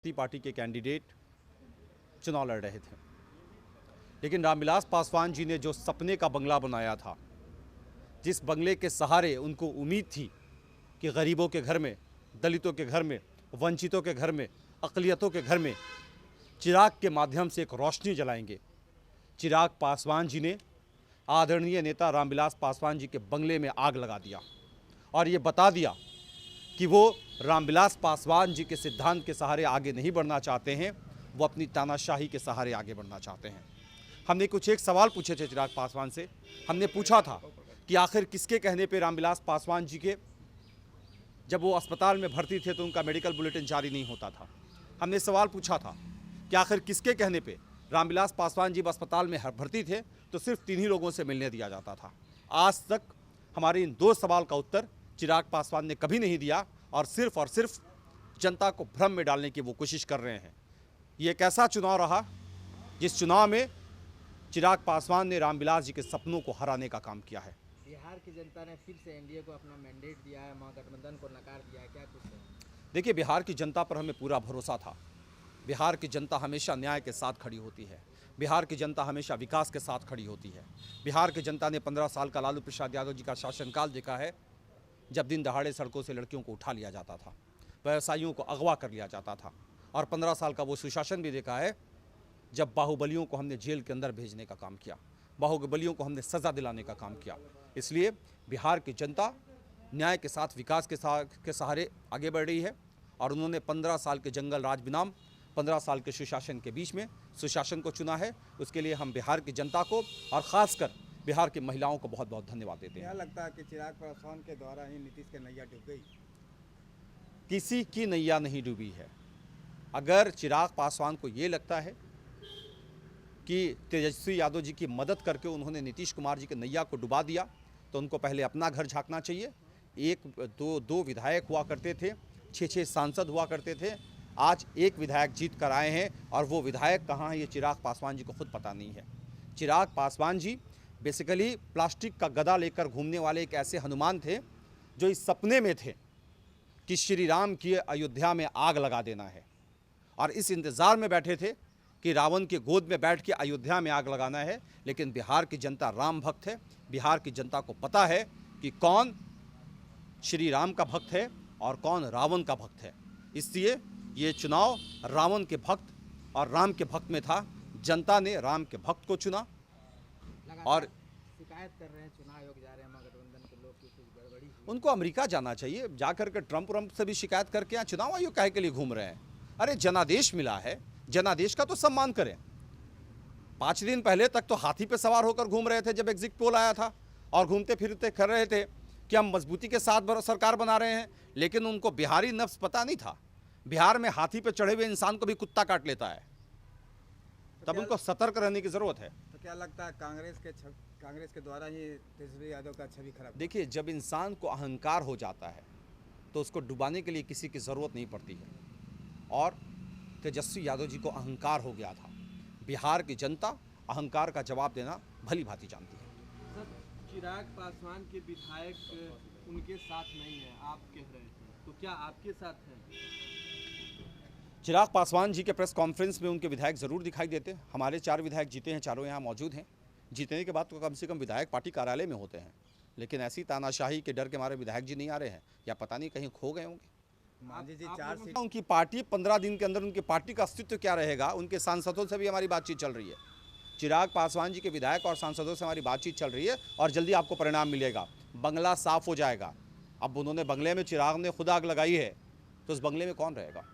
Party के candidate चुनाव लड़ रहे थे, लेकिन रामविलास पासवान जी ने जो सपने का बंगला बनाया था, जिस बंगले के सहारे उनको उम्मीद थी कि गरीबों के घर में, दलितों के घर में, वंचितों के घर में, अक़लियतों के घर में चिराग के माध्यम से एक रोशनी जलाएंगे, चिराग पासवान जी ने आदरणीय नेता रामविलास पासवान जी के बंगले में आग लगा दिया और ये बता दिया कि वो रामविलास पासवान जी के सिद्धांत के सहारे आगे नहीं बढ़ना चाहते हैं, वो अपनी तानाशाही के सहारे आगे बढ़ना चाहते हैं। हमने कुछ एक सवाल पूछे थे चिराग पासवान से। हमने पूछा था कि आखिर किसके कहने पे रामविलास पासवान जी के जब वो अस्पताल में भर्ती थे तो उनका मेडिकल बुलेटिन जारी नहीं होता था। हमने सवाल पूछा था कि आखिर किसके कहने पे रामविलास पासवान जी अस्पताल में भर्ती थे तो सिर्फ 3 ही लोगों से मिलने दिया जाता था। आज तक हमारे इन 2 सवाल का उत्तर चिराग पासवान ने कभी नहीं दिया और सिर्फ जनता को भ्रम में डालने की वो कोशिश कर रहे हैं। ये एक ऐसा चुनाव रहा जिस चुनाव में चिराग पासवान ने रामविलास जी के सपनों को हराने का काम किया है। बिहार की जनता ने फिर से एनडीए को अपना मैंडेट दिया है, महागठबंधन को नकार दिया है, क्या कुछ है? देखिए, बिहार की जनता पर हमें पूरा भरोसा था। बिहार की जनता हमेशा न्याय के साथ खड़ी होती है। बिहार की जनता हमेशा विकास के साथ खड़ी होती है। बिहार की जनता ने 15 साल का लालू प्रसाद यादव जी का शासनकाल देखा है, जब दिन दहाड़े सड़कों से लड़कियों को उठा लिया जाता था, व्यवसायियों को अगवा कर लिया जाता था, और 15 साल का वो सुशासन भी देखा है जब बाहुबलियों को हमने जेल के अंदर भेजने का काम किया, बाहुबलियों को हमने सज़ा दिलाने का काम किया। इसलिए बिहार की जनता न्याय के साथ, विकास के सहारे आगे बढ़ रही है और उन्होंने 15 साल के जंगल राज बनाम 15 साल के सुशासन के बीच में सुशासन को चुना है। उसके लिए हम बिहार की जनता को और ख़ासकर बिहार की महिलाओं को बहुत बहुत धन्यवाद देते हैं। क्या लगता है कि चिराग पासवान के द्वारा ही नीतीश की नैया डूब गई? किसी की नैया नहीं डूबी है। अगर चिराग पासवान को ये लगता है कि तेजस्वी यादव जी की मदद करके उन्होंने नीतीश कुमार जी के नैया को डुबा दिया, तो उनको पहले अपना घर झांकना चाहिए। दो विधायक हुआ करते थे, 6 सांसद हुआ करते थे, आज एक विधायक जीत कर आए हैं और वो विधायक कहाँ है ये चिराग पासवान जी को खुद पता नहीं है। चिराग पासवान जी बेसिकली प्लास्टिक का गदा लेकर घूमने वाले एक ऐसे हनुमान थे जो इस सपने में थे कि श्री राम की अयोध्या में आग लगा देना है, और इस इंतज़ार में बैठे थे कि रावण के गोद में बैठ के अयोध्या में आग लगाना है। लेकिन बिहार की जनता राम भक्त है। बिहार की जनता को पता है कि कौन श्री राम का भक्त है और कौन रावण का भक्त है। इसलिए ये चुनाव रावण के भक्त और राम के भक्त में था। जनता ने राम के भक्त को चुना और शिकायत कर रहे हैं, चुनाव आयोग जा रहे हैं महागठबंधन के लोग की कुछ गड़बड़ी हुई। उनको अमेरिका जाना चाहिए, जाकर के ट्रंप से भी शिकायत करके यहाँ चुनाव आयोग काहे के लिए घूम रहे हैं। अरे जनादेश मिला है, जनादेश का तो सम्मान करें। 5 दिन पहले तक तो हाथी पे सवार होकर घूम रहे थे जब एग्जिट पोल आया था, और घूमते फिरते कर रहे थे कि हम मजबूती के साथ सरकार बना रहे हैं। लेकिन उनको बिहारी नफ्स पता नहीं था। बिहार में हाथी पे चढ़े हुए इंसान को भी कुत्ता काट लेता है, तब उनको सतर्क रहने की जरूरत है। तो क्या लगता है कांग्रेस के द्वारा ही तेजस्वी यादव का छवि खराब? देखिए, जब इंसान को अहंकार हो जाता है तो उसको डुबाने के लिए किसी की ज़रूरत नहीं पड़ती है, और तेजस्वी यादव जी को अहंकार हो गया था। बिहार की जनता अहंकार का जवाब देना भली भांति जानती है। सर, चिराग पासवान के विधायक उनके साथ नहीं है, आप कह रहे हैं, तो क्या आपके साथ हैं? चिराग पासवान जी के प्रेस कॉन्फ्रेंस में उनके विधायक ज़रूर दिखाई देते हैं। हमारे 4 विधायक जीते हैं, चारों यहाँ मौजूद हैं। जीतने के बाद तो कम से कम विधायक पार्टी कार्यालय में होते हैं, लेकिन ऐसी तानाशाही के डर के मारे विधायक जी नहीं आ रहे हैं, या पता नहीं कहीं खो गए होंगे। मांझी जी 4 सीट उनकी पार्टी 15 दिन के अंदर उनकी पार्टी का अस्तित्व क्या रहेगा। उनके सांसदों से भी हमारी बातचीत चल रही है। चिराग पासवान जी के विधायक और सांसदों से हमारी बातचीत चल रही है और जल्दी आपको परिणाम मिलेगा। बंगला साफ हो जाएगा। अब उन्होंने बंगले में चिराग ने खुद आग लगाई है, तो उस बंगले में कौन रहेगा?